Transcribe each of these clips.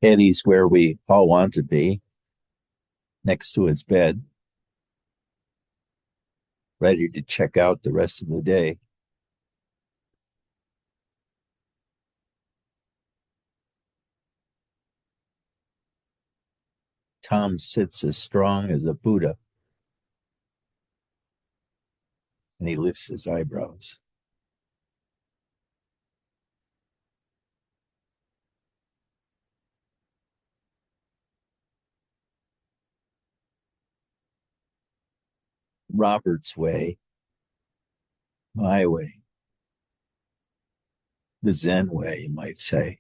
Eddie's where we all want to be, next to his bed, ready to check out the rest of the day. Tom sits as strong as a Buddha, and he lifts his eyebrows. Robert's way, my way, the Zen way, you might say,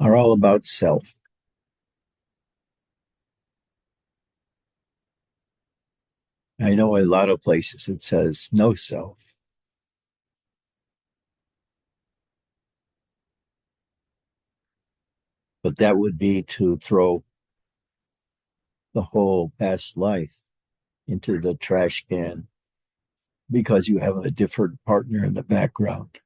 are all about self. I know a lot of places it says no self, but that would be to throw the whole past life into the trash can because you have a different partner in the background.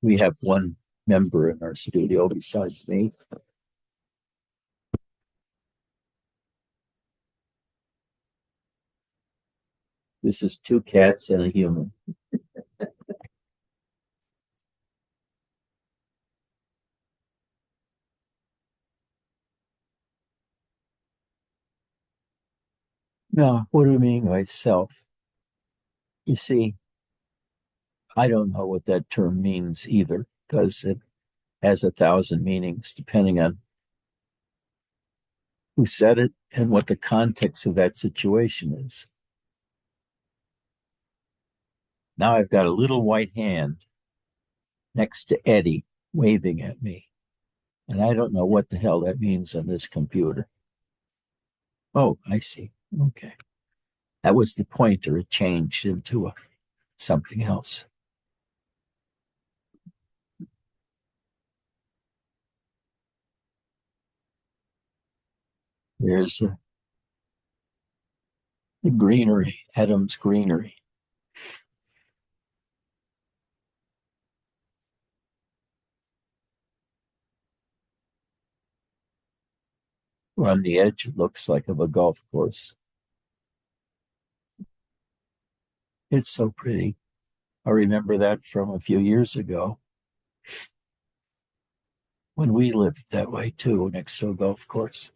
We have one member in our studio besides me. This is two cats and a human. Now, what do you mean by self? You see, I don't know what that term means either, because it has 1,000 meanings depending on who said it and what the context of that situation is. Now I've got a little white hand next to Eddie waving at me, and I don't know what the hell that means on this computer. Oh, I see. Okay. That was the pointer. It changed into something else. There's the greenery, Adam's greenery. On the edge, it looks like of a golf course. It's so pretty. I remember that from a few years ago when we lived that way too, next to a golf course.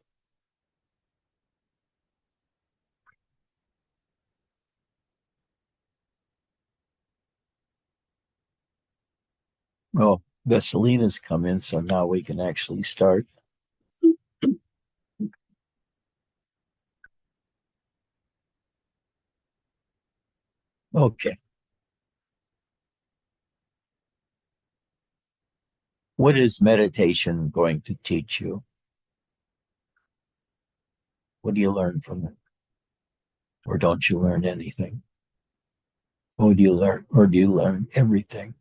Well, Vesselina's come in, so now we can actually start. Okay. What is meditation going to teach you? What do you learn from it? Or don't you learn anything? What do you learn? Or do you learn everything?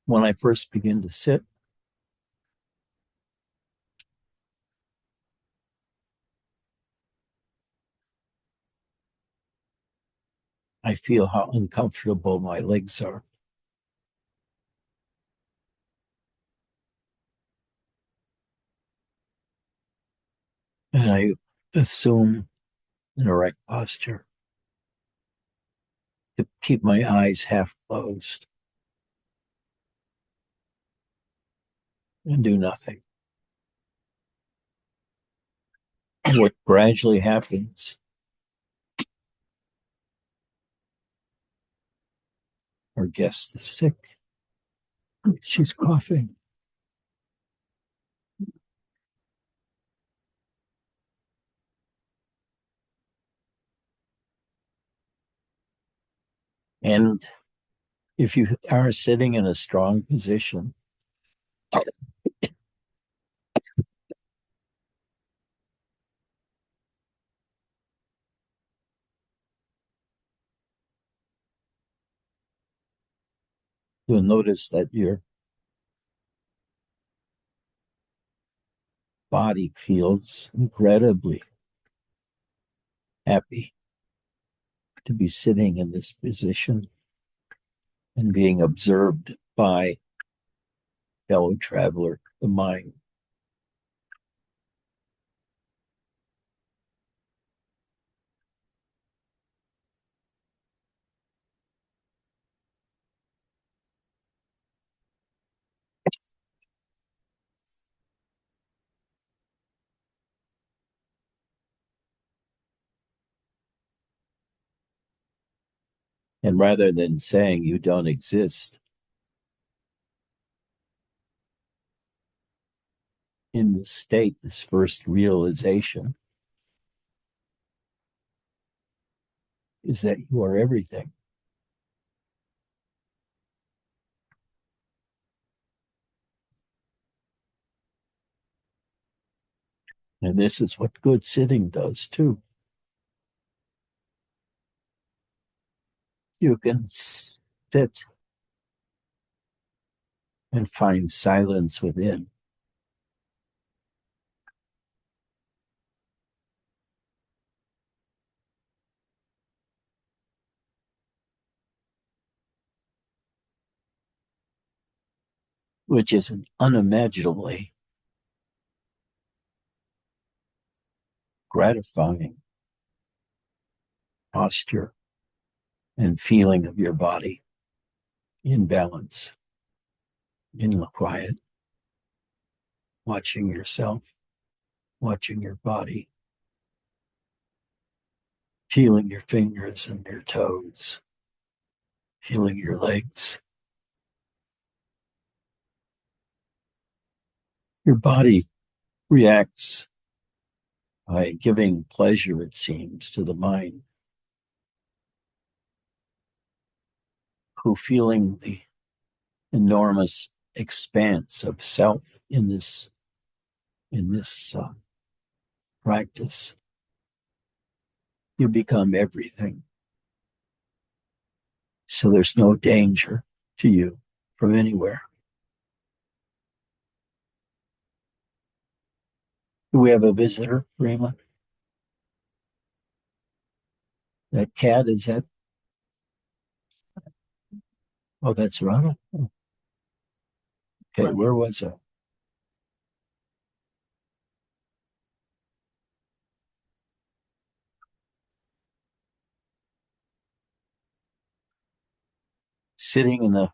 When I first begin to sit, I feel how uncomfortable my legs are. And I assume an erect posture to keep my eyes half closed and do nothing. And what gradually happens, our guest is sick. She's coughing. And if you are sitting in a strong position, you'll notice that your body feels incredibly happy to be sitting in this position and being observed by fellow traveler, the mind. And rather than saying you don't exist, in this state, this first realization is that you are everything. And this is what good sitting does too. You can sit and find silence within. Which is an unimaginably gratifying posture and feeling of your body in balance, in the quiet, watching yourself, watching your body, feeling your fingers and your toes, feeling your legs. Your body reacts by giving pleasure, it seems, to the mind, who feeling the enormous expanse of self in this practice. You become everything. So there's no danger to you from anywhere. Do we have a visitor, Rima? That cat, is that? Oh, that's Rana. Okay, where was I? Sitting in the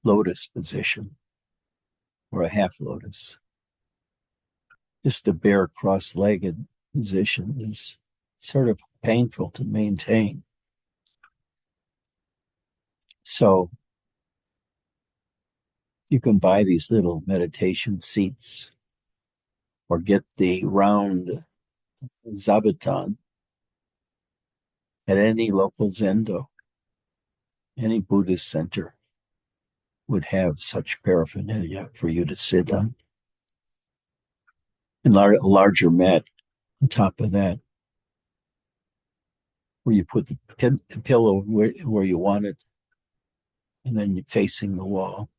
lotus position or a half lotus. Just a bare cross-legged position is sort of painful to maintain. So you can buy these little meditation seats or get the round zabuton at any local zendo. Any Buddhist center would have such paraphernalia for you to sit on. And a larger mat on top of that, where you put the pillow where you want it, and then you're facing the wall.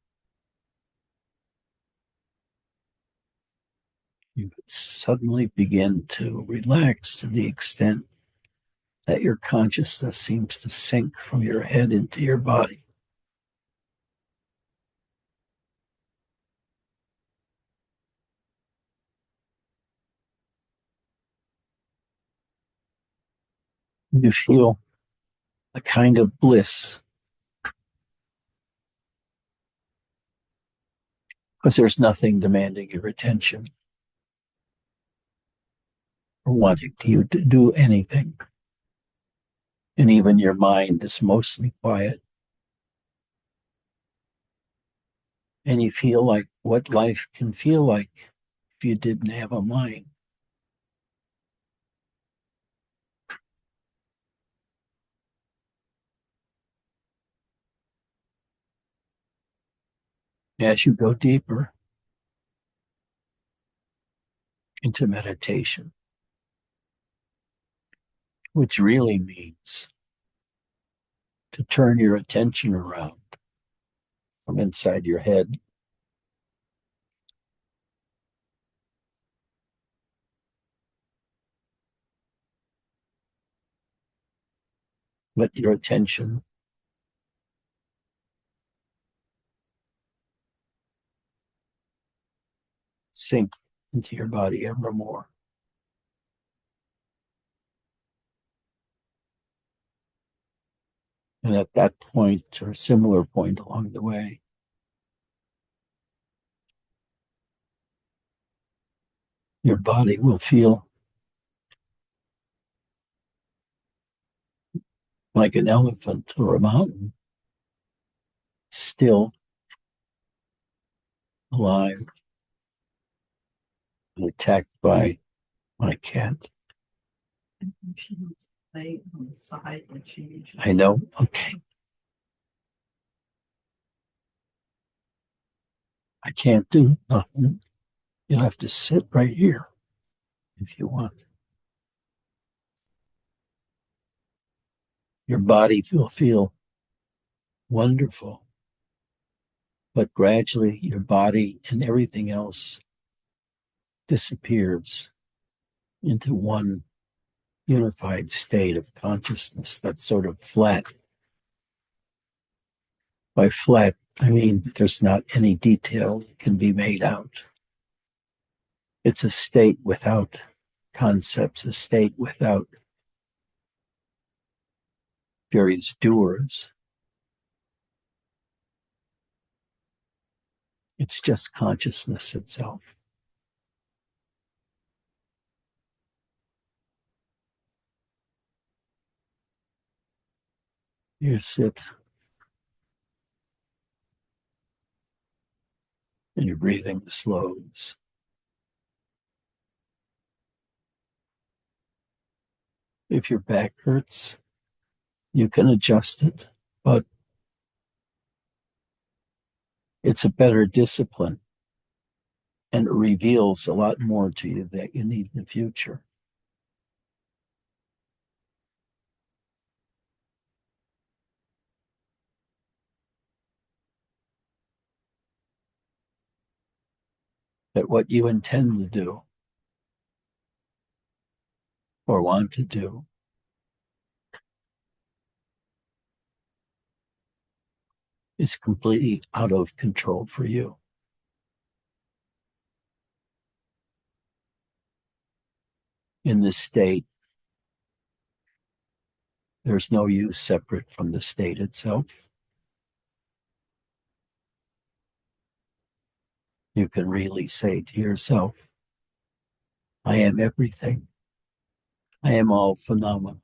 You suddenly begin to relax to the extent that your consciousness seems to sink from your head into your body. You feel a kind of bliss because there's nothing demanding your attention or wanting you to do anything. And even your mind is mostly quiet. And you feel like what life can feel like if you didn't have a mind. As you go deeper into meditation, which really means to turn your attention around from inside your head, let your attention sink into your body ever more. And at that point, or a similar point along the way, your body will feel like an elephant or a mountain, still, alive, and attacked by my cat. She needs to lay on the side like she usually I know. Okay. I can't do nothing. You'll have to sit right here if you want. Your body will feel wonderful, but gradually your body and everything else disappears into one unified state of consciousness that's sort of flat. By flat, I mean there's not any detail that can be made out. It's a state without concepts, a state without various doers. It's just consciousness itself. You sit and your breathing slows. If your back hurts, you can adjust it, but it's a better discipline and it reveals a lot more to you that you need in the future. That what you intend to do or want to do is completely out of control for you. In this state, there's no you separate from the state itself. You can really say to yourself, I am everything. I am all phenomena.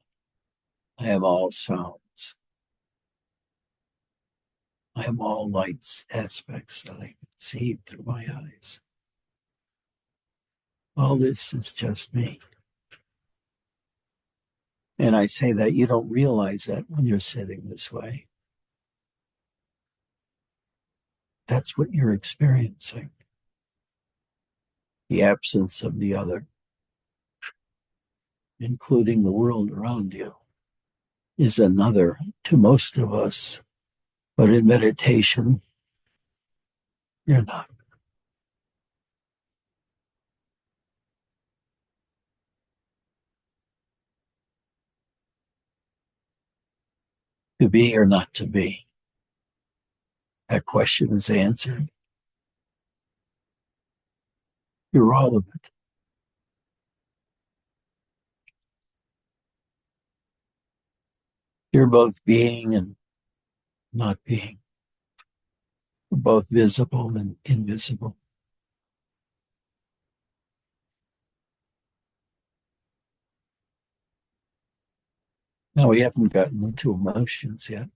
I am all sounds. I am all lights, aspects that I can see through my eyes. All this is just me. And I say that you don't realize that when you're sitting this way. That's what you're experiencing. The absence of the other, including the world around you, is another to most of us. But in meditation, you're not. To be or not to be, that question is answered. You're all of it. You're both being and not being. You're both visible and invisible. Now, we haven't gotten into emotions yet,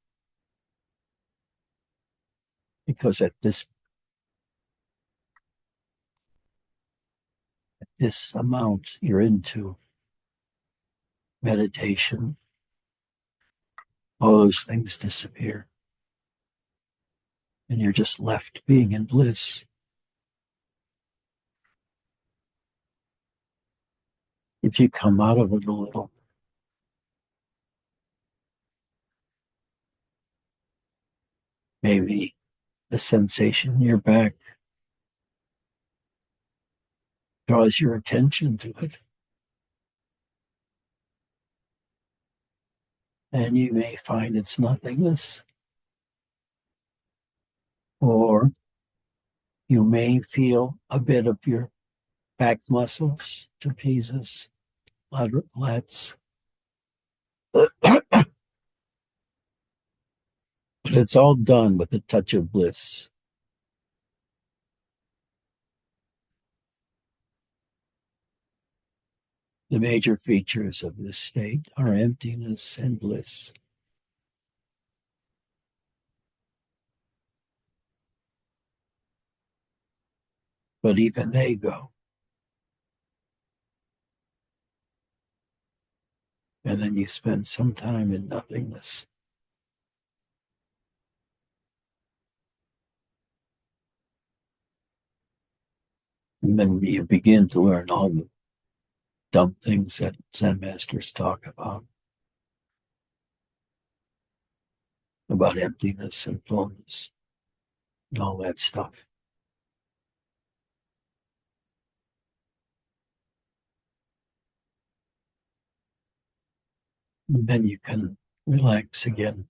because at this amount you're into meditation, all those things disappear. and you're just left being in bliss. If you come out of it a little, maybe a sensation in your back draws your attention to it. And you may find it's nothingness, or you may feel a bit of your back muscles, trapezius, lats. But it's all done with a touch of bliss. The major features of this state are emptiness and bliss. But even they go. And then you spend some time in nothingness. And then you begin to learn all the dumb things that Zen masters talk about emptiness and fullness and all that stuff. And then you can relax again,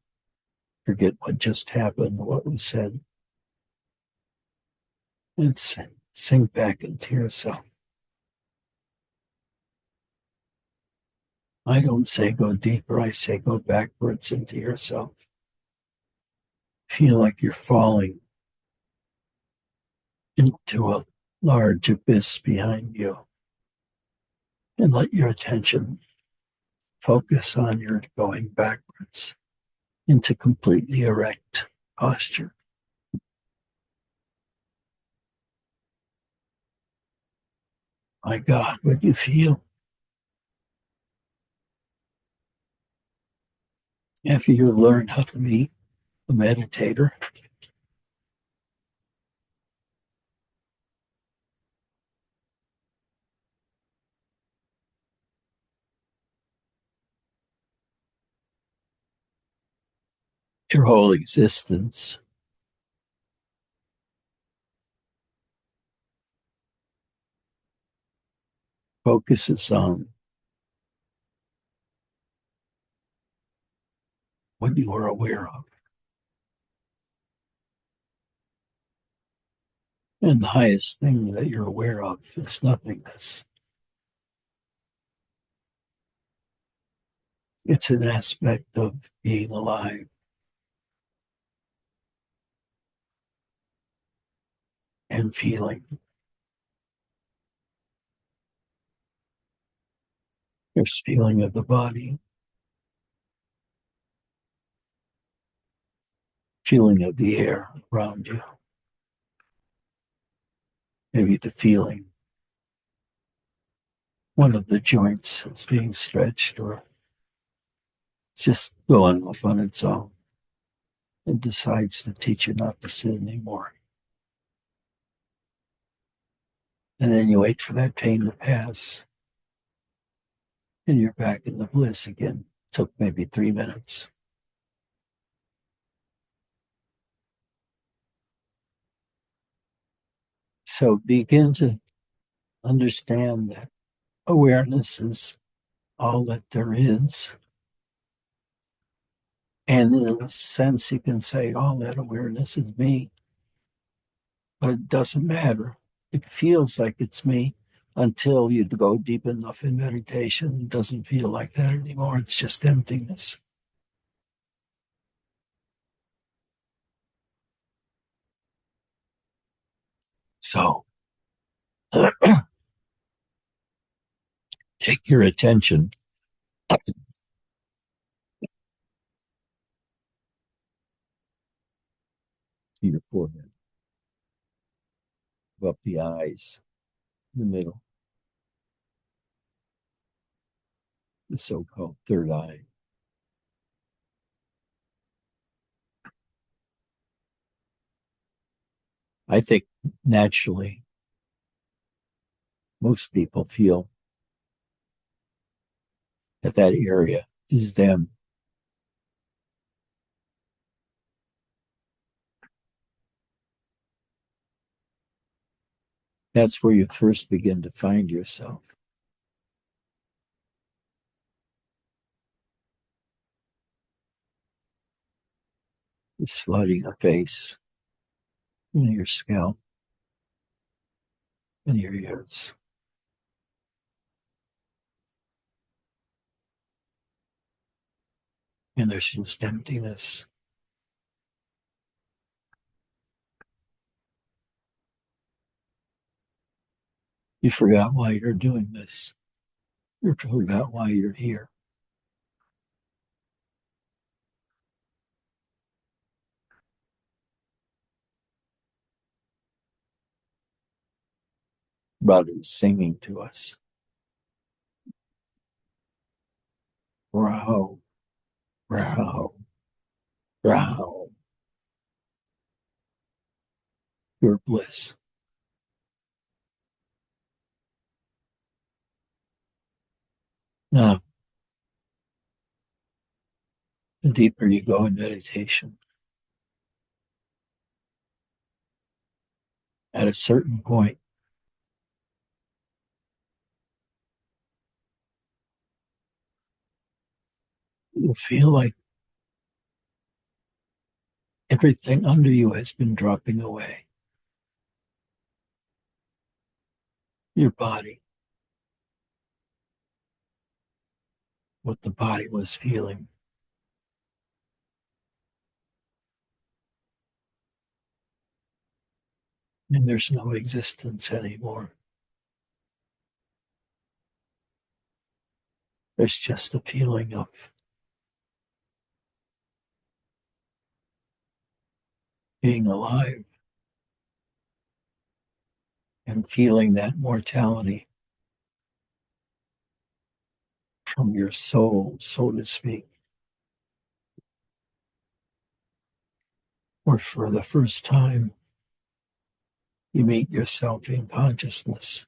forget what just happened, what was said, and sink back into yourself. I don't say go deeper, I say go backwards into yourself. Feel like you're falling into a large abyss behind you, and let your attention focus on your going backwards into completely erect posture. My God, what you feel after you've learned how to be a meditator? Your whole existence focuses on what you are aware of. And the highest thing that you're aware of is nothingness. It's an aspect of being alive and feeling. There's feeling of the body, feeling of the air around you, maybe the feeling one of the joints is being stretched or just going off on its own and decides to teach you not to sit anymore. And then you wait for that pain to pass and you're back in the bliss again. It took maybe 3 minutes. So begin to understand that awareness is all that there is. And in a sense, you can say all that awareness is me, but it doesn't matter. It feels like it's me until you go deep enough in meditation. It doesn't feel like that anymore. It's just emptiness. So take your attention to your forehead, up the eyes, in the middle, the so-called third eye. I think naturally most people feel that that area is them. That's where you first begin to find yourself. It's flooding a face in your scalp and your ears. And there's just emptiness. You forgot why you're doing this. You forgot why you're here. But it's singing to us. Row, row, row. Your bliss. Now, the deeper you go in meditation, at a certain point, you'll feel like everything under you has been dropping away. Your body, what the body was feeling. And there's no existence anymore. There's just a feeling of being alive and feeling that mortality from your soul, so to speak. Or for the first time, you meet yourself in consciousness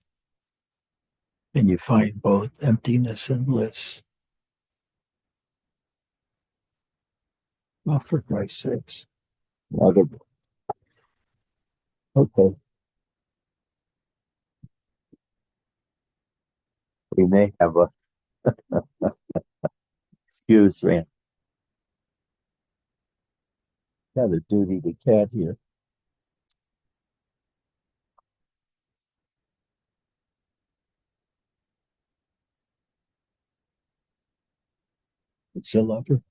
and you find both emptiness and bliss. Well, for Christ's sakes. Okay, we may have a excuse me. Got a duty to cat here. It's a lover.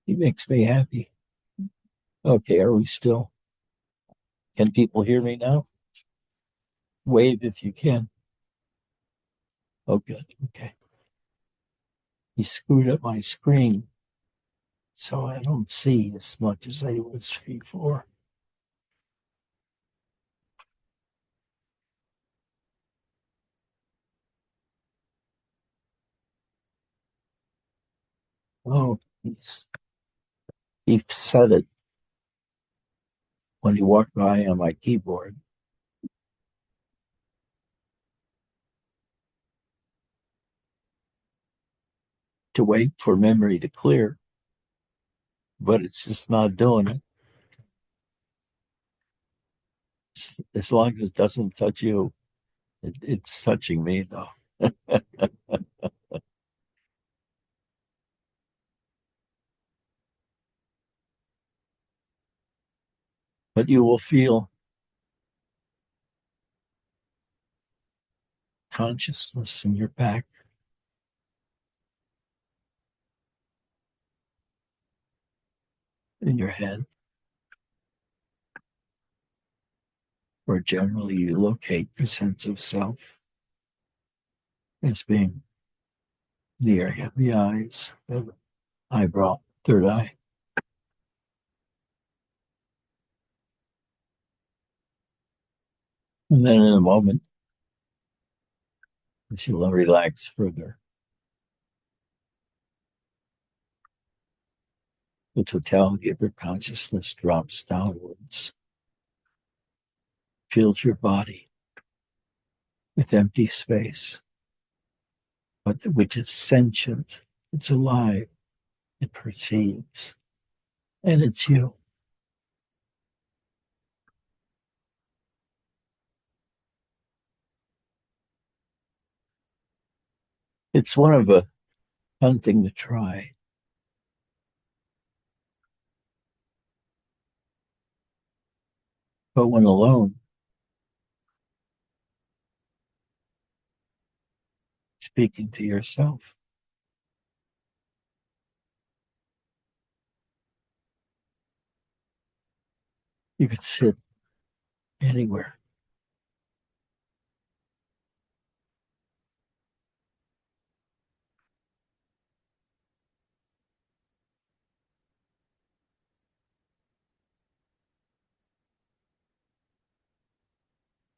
He makes me happy. Okay, are we still? Can people hear me now? Wave if you can. Oh, good. Okay. He screwed up my screen, so I don't see as much as I was before. Oh, he said it when he walked by on my keyboard to wait for memory to clear, but it's just not doing it. As long as it doesn't touch you, it's touching me, though. But you will feel consciousness in your back, in your head, where generally you locate your sense of self as being the area of the eyes, the eyebrow, third eye. And then in a moment, as you relax further, the totality of your consciousness drops downwards fills your body with empty space, but which is sentient, it's alive, it perceives, and it's you. It's one of a fun thing to try. But when alone, speaking to yourself, you could sit anywhere.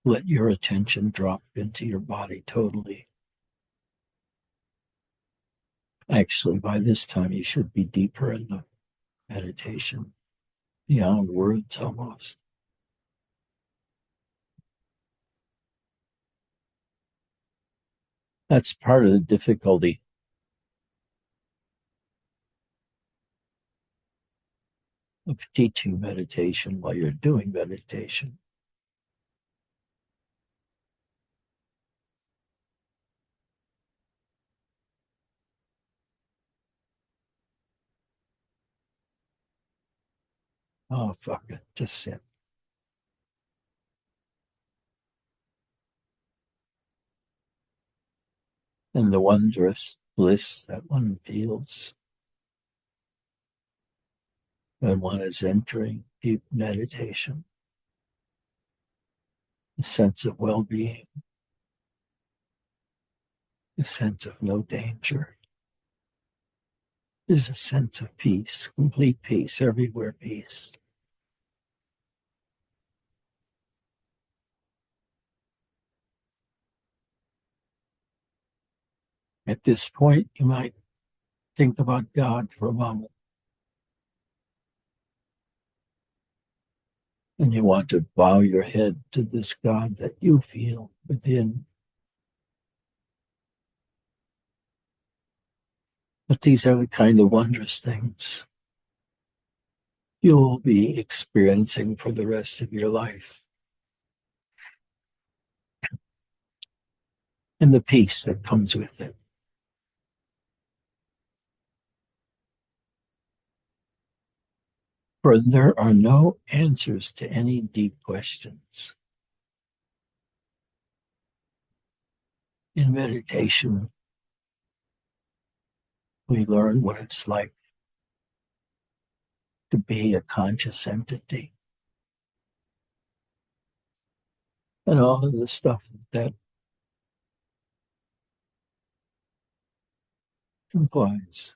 Let your attention drop into your body totally. Actually, by this time, you should be deeper in the meditation, beyond words almost. That's part of the difficulty of teaching meditation while you're doing meditation. Oh, fuck it, just sit. And the wondrous bliss that one feels when one is entering deep meditation, a sense of well-being, a sense of no danger, is a sense of peace, complete peace, everywhere peace. At this point, you might think about God for a moment, and you want to bow your head to this God that you feel within. But these are the kind of wondrous things you'll be experiencing for the rest of your life. And the peace that comes with it. For there are no answers to any deep questions. In meditation, we learn what it's like to be a conscious entity. And all of the stuff that implies.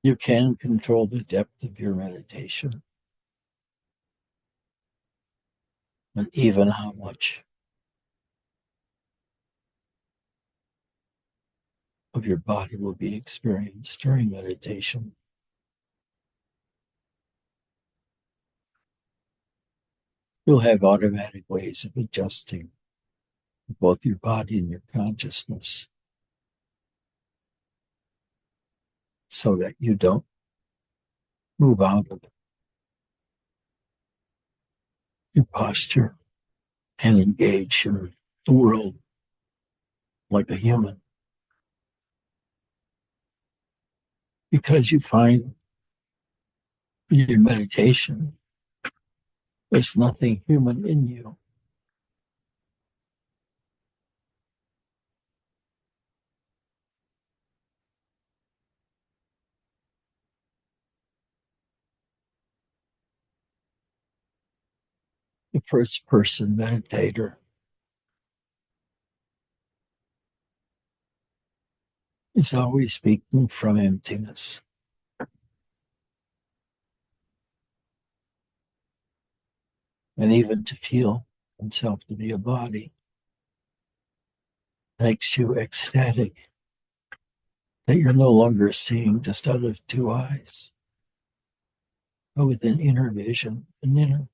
You can control the depth of your meditation and even how much of your body will be experienced during meditation. You'll have automatic ways of adjusting both your body and your consciousness so that you don't move out of your posture and engage in the world like a human. Because you find in your meditation, there's nothing human in you. first person meditator is always speaking from emptiness. And even to feel himself to be a body makes you ecstatic that you're no longer seeing just out of two eyes, but with an inner vision, an inner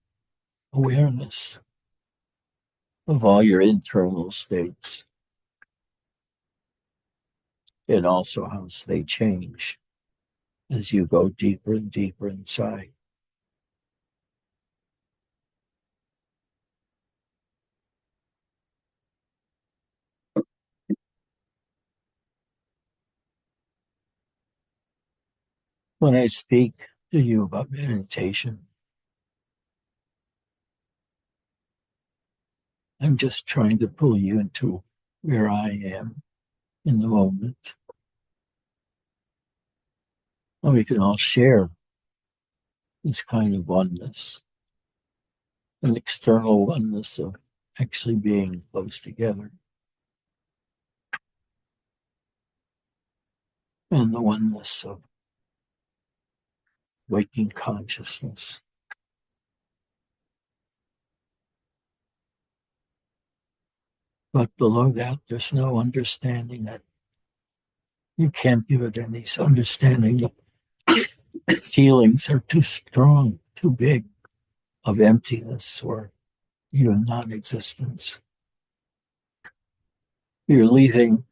awareness of all your internal states and also how they change as you go deeper and deeper inside. When I speak to you about meditation, I'm just trying to pull you into where I am in the moment. And we can all share this kind of oneness, an external oneness of actually being close together, and the oneness of waking consciousness. But below that, there's no understanding that you can't give it any understanding. The feelings are too strong, too big of emptiness or even non existence. You're leaving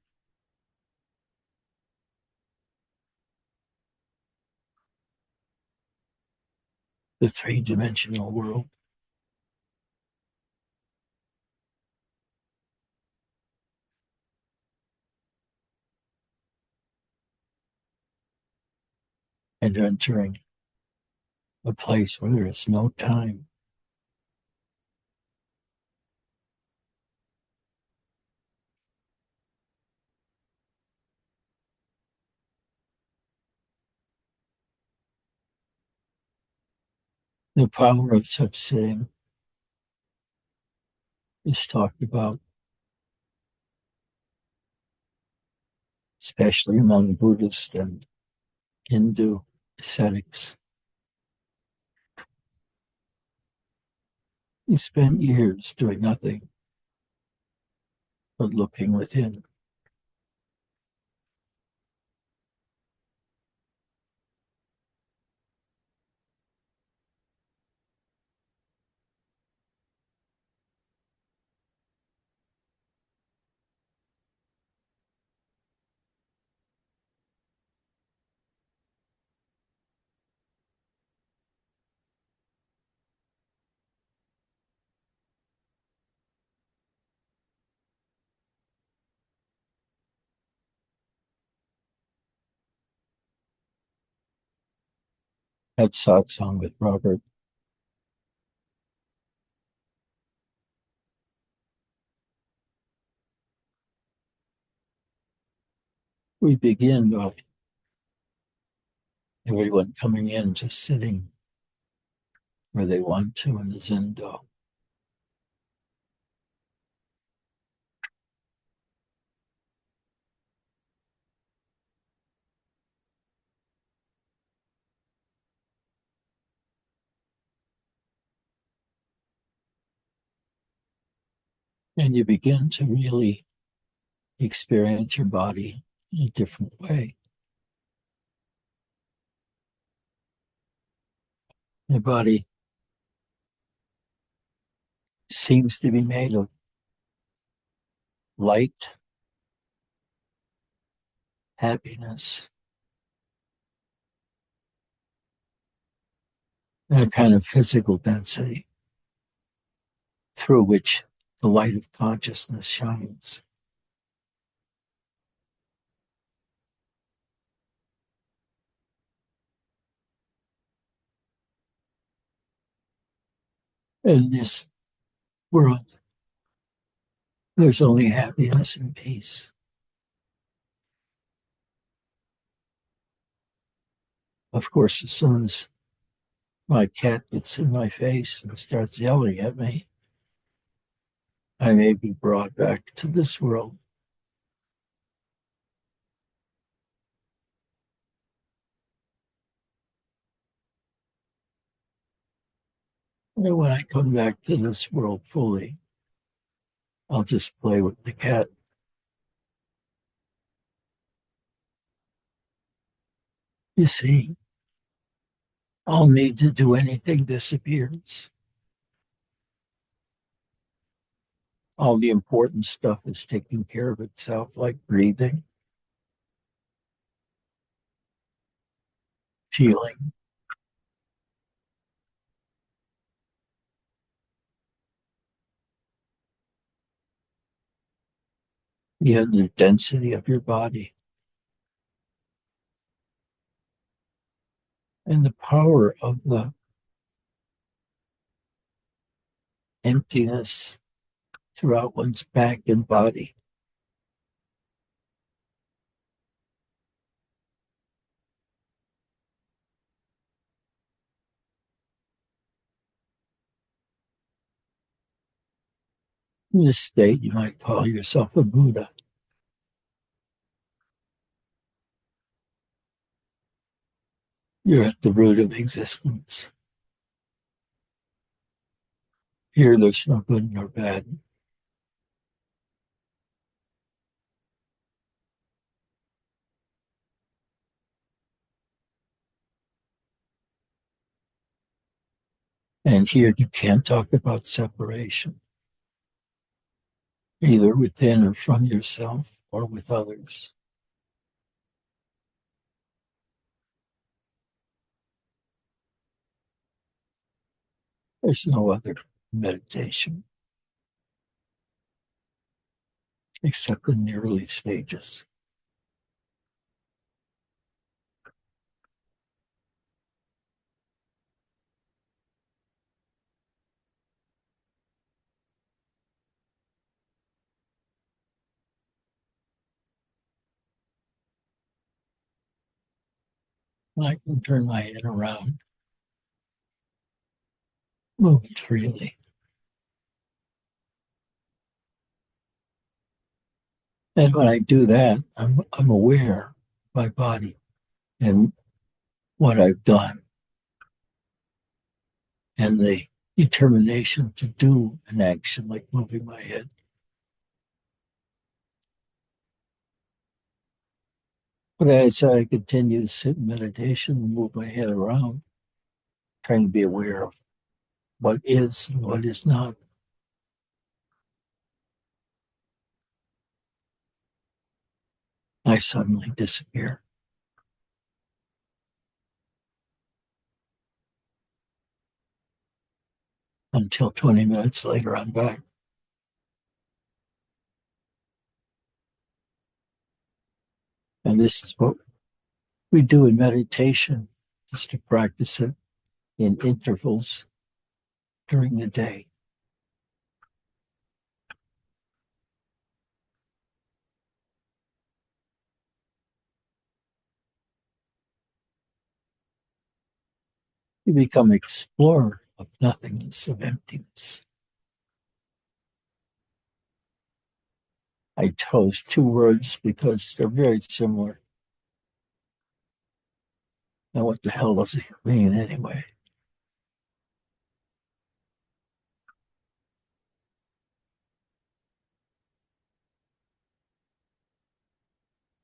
the three-dimensional world and entering a place where there is no time. The power of such sitting is talked about, especially among Buddhist and Hindu ascetics. He spent years doing nothing but looking within. At Satsang with Robert, we begin by everyone coming in just sitting where they want to in the Zendo. And you begin to really experience your body in a different way. Your body seems to be made of light, happiness, and a kind of physical density through which the light of consciousness shines. In this world, there's only happiness and peace. Of course, as soon as my cat gets in my face and starts yelling at me, I may be brought back to this world. And when I come back to this world fully, I'll just play with the cat. You see, all need to do anything disappears. All the important stuff is taking care of itself, like breathing, feeling, the density of your body, and the power of the emptiness throughout one's back and body. In this state, you might call yourself a Buddha. You're at the root of existence. Here, there's no good nor bad. And here, you can't talk about separation, either within or from yourself or with others. There's no other meditation except in the early stages. I can turn my head around, move it freely. And when I do that, I'm aware of my body and what I've done and the determination to do an action like moving my head. But as I continue to sit in meditation and move my head around, trying to be aware of what is and what is not, I suddenly disappear. Until 20 minutes later, I'm back. And this is what we do in meditation, is to practice it in intervals during the day. You become explorer of nothingness, of emptiness. I chose two words because they're very similar. Now, what the hell does it mean anyway?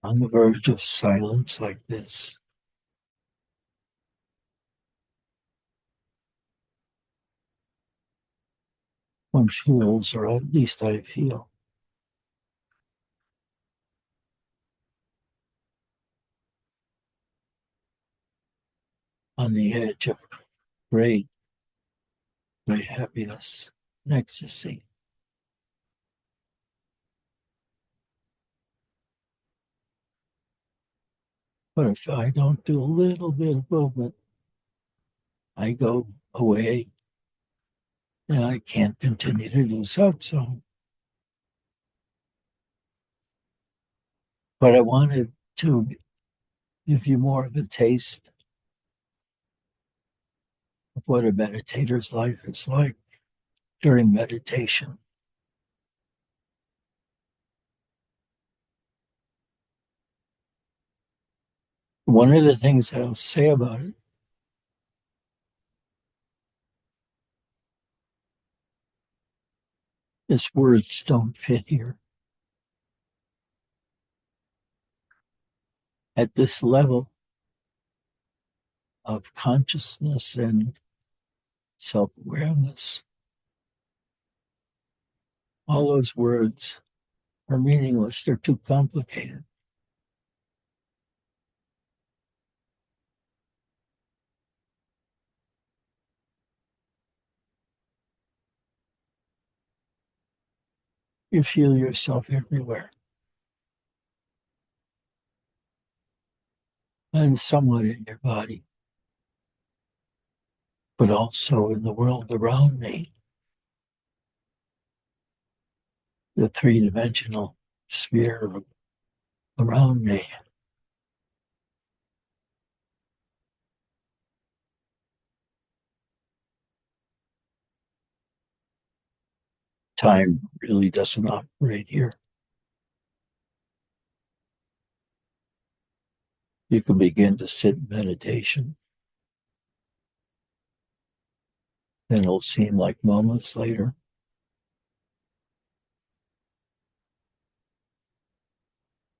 On the verge of silence like this, one feels, or at least I feel, on the edge of great, great happiness and ecstasy. But if I don't do a little bit of movement, I go away and I can't continue to do satsang. But I wanted to give you more of a taste of what a meditator's life is like during meditation. One of the things I'll say about it is words don't fit here. At this level of consciousness and self awareness, all those words are meaningless. They're too complicated. You feel yourself everywhere and somewhat in your body, but also in the world around me, the three-dimensional sphere around me. Time really doesn't operate here. You can begin to sit in meditation, then it'll seem like moments later.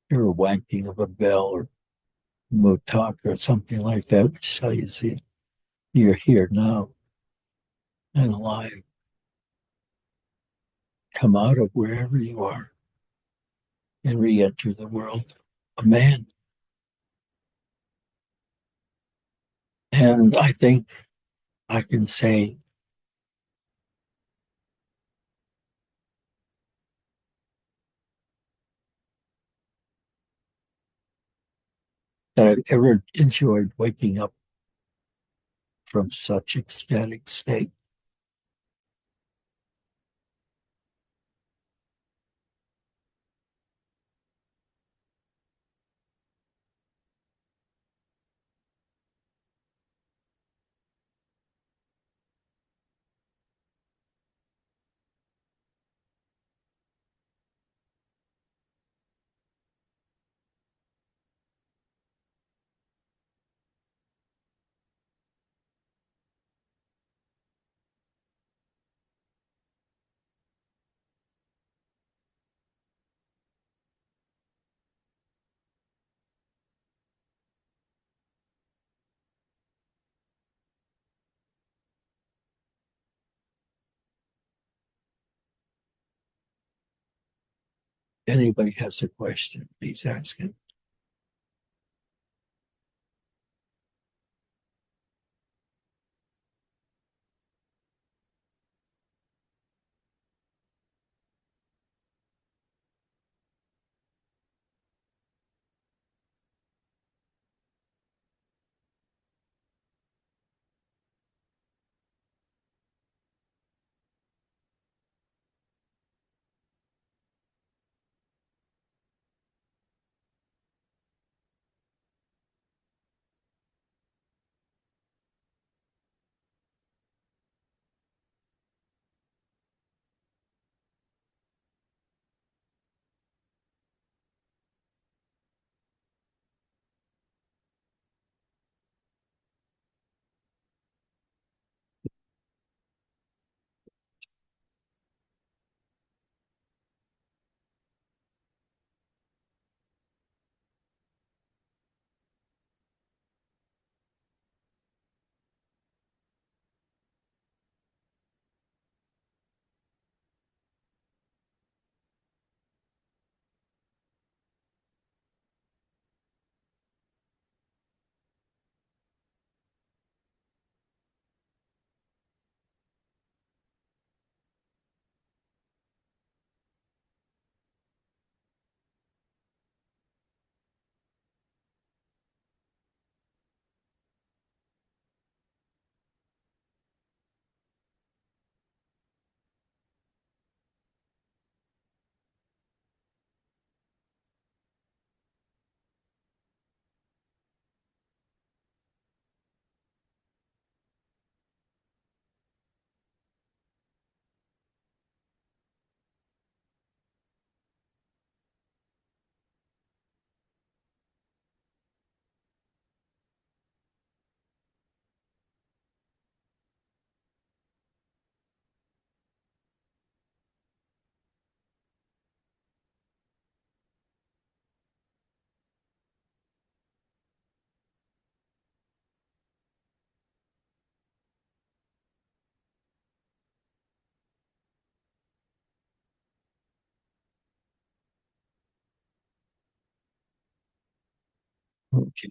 You're a whacking of a bell or motok or something like that, which tells you you're here now and alive. Come out of wherever you are and re-enter the world of man. And I think I can say that I've ever enjoyed waking up from such ecstatic state. Anybody has a question, please ask it. Okay.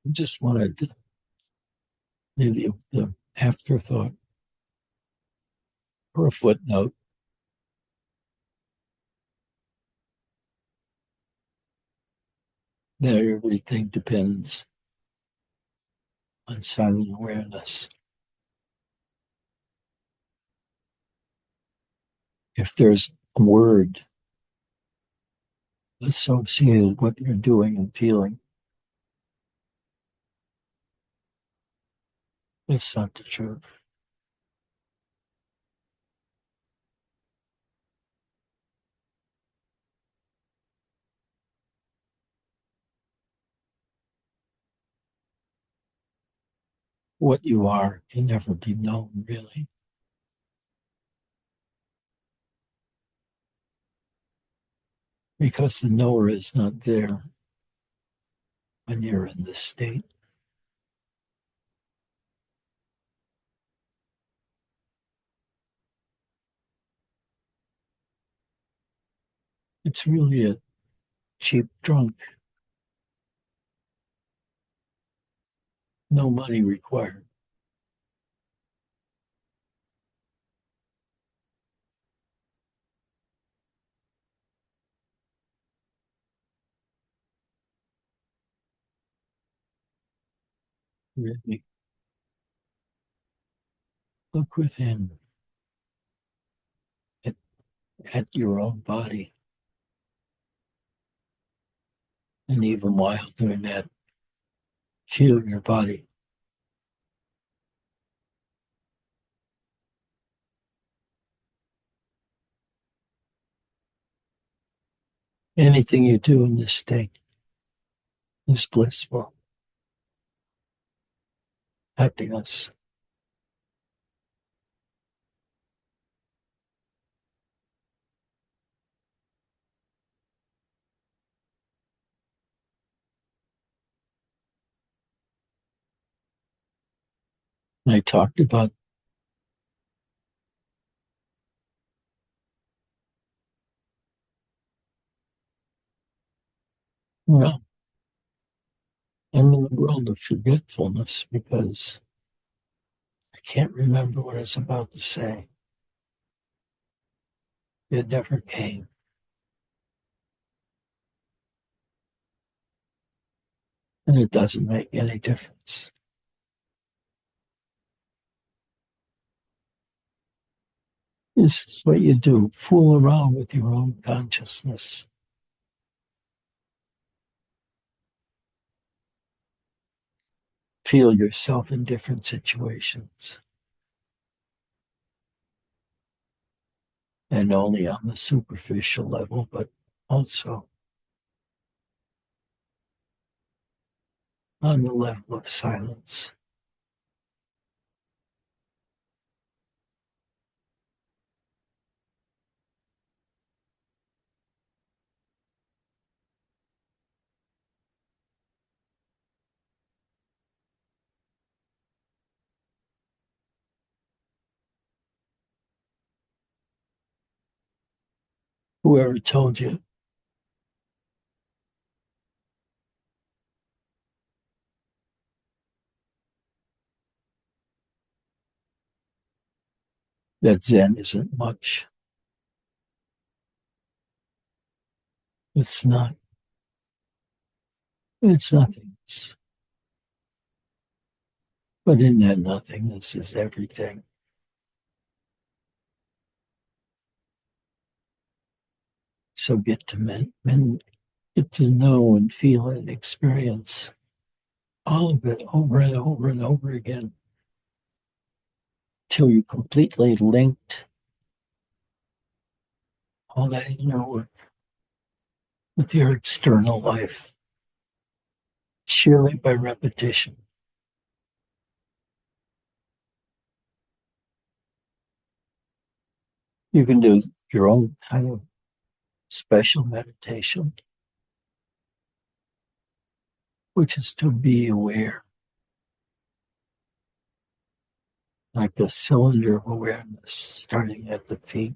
I just wanted to leave you the afterthought or a footnote that everything depends on silent awareness. If there's a word associated with what you're doing and feeling, it's not the truth. What you are can never be known, really, because the knower is not there when you're in this state. It's really a cheap drunk, no money required. Really, look within at, at your own body. And even while doing that, feel your body. Anything you do in this state is blissful, happiness. And I talked about, well, I'm in the world of forgetfulness because I can't remember what I was about to say. It never came. And it doesn't make any difference. This is what you do, fool around with your own consciousness. Feel yourself in different situations, and only on the superficial level, but also on the level of silence. Whoever told you that Zen isn't much, it's not. It's nothingness. But in that nothingness is everything. So get to know and feel and experience all of it over and over and over again till you completely linked all that inner work with your external life, surely by repetition. You can do your own kind of special meditation, which is to be aware like a cylinder of awareness starting at the feet,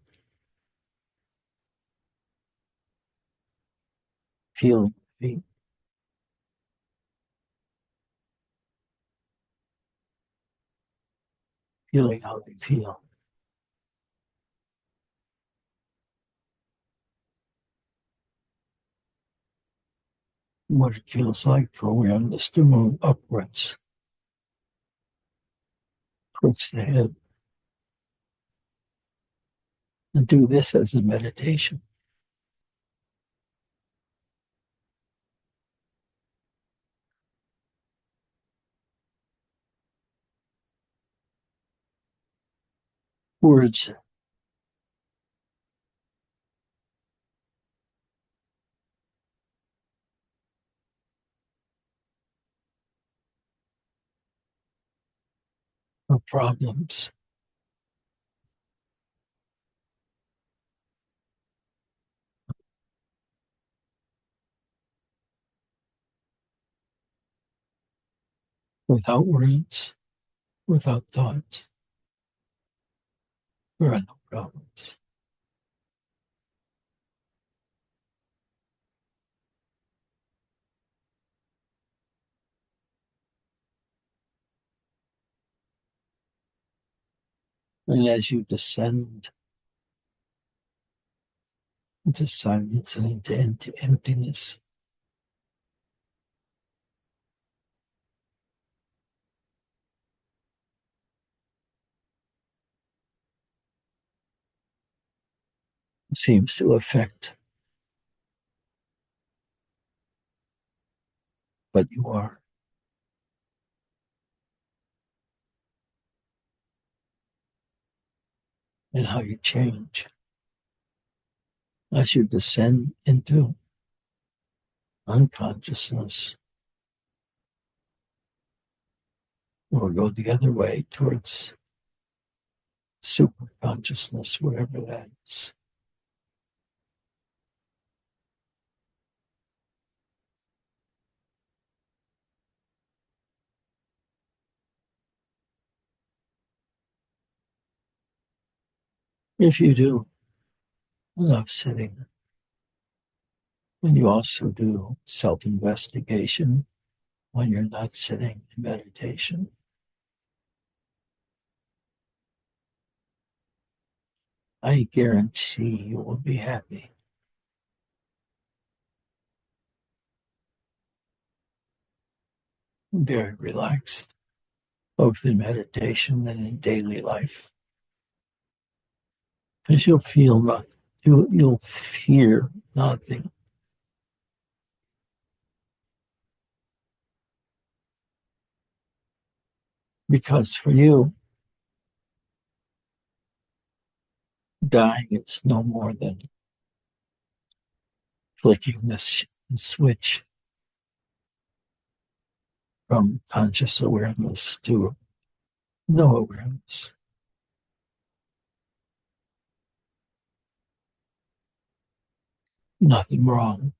feeling the feet, feeling how they feel, what it feels like for awareness to move upwards towards the head. And do this as a meditation. Words are problems. Without words, without thoughts, there are no problems. And as you descend into silence and into emptiness, it seems to affect what you are and how you change. As you descend into unconsciousness, or go the other way towards super consciousness, whatever that is. If you do enough sitting, and you also do self investigation when you're not sitting in meditation, I guarantee you will be happy, very relaxed, both in meditation and in daily life. Because you'll feel nothing, you'll fear nothing. Because for you, dying is no more than flicking this switch from conscious awareness to no awareness. Nothing wrong.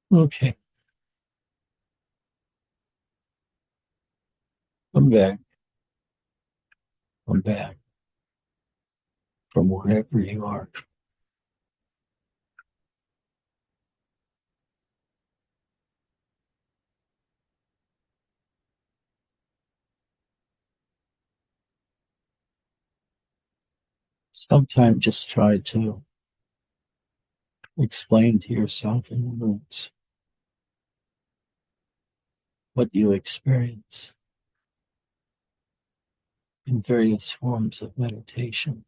Okay, I'm back. I'm back from wherever you are. Sometimes just try to explain to yourself in words what you experience in various forms of meditation.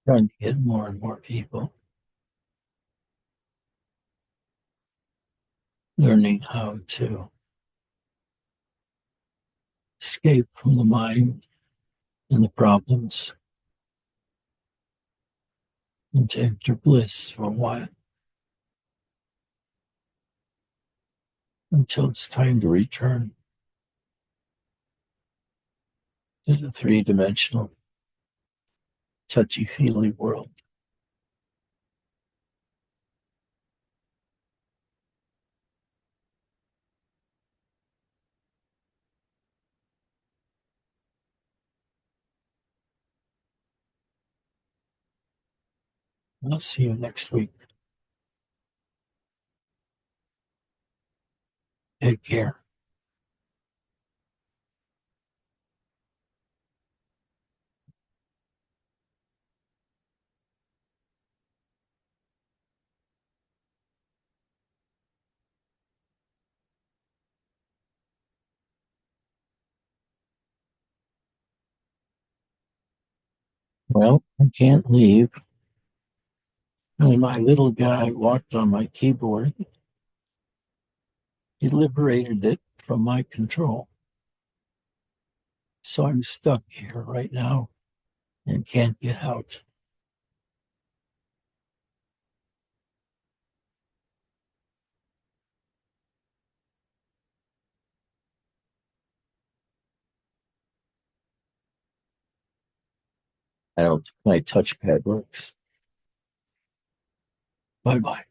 Trying to get more and more people learning how to escape from the mind and the problems and to enter bliss for a while until it's time to return to the three-dimensional, touchy-feely world. I'll see you next week. Take care. Well, I can't leave. When my little guy walked on my keyboard, he liberated it from my control. So I'm stuck here right now and can't get out. I don't think my touchpad works. Bye bye.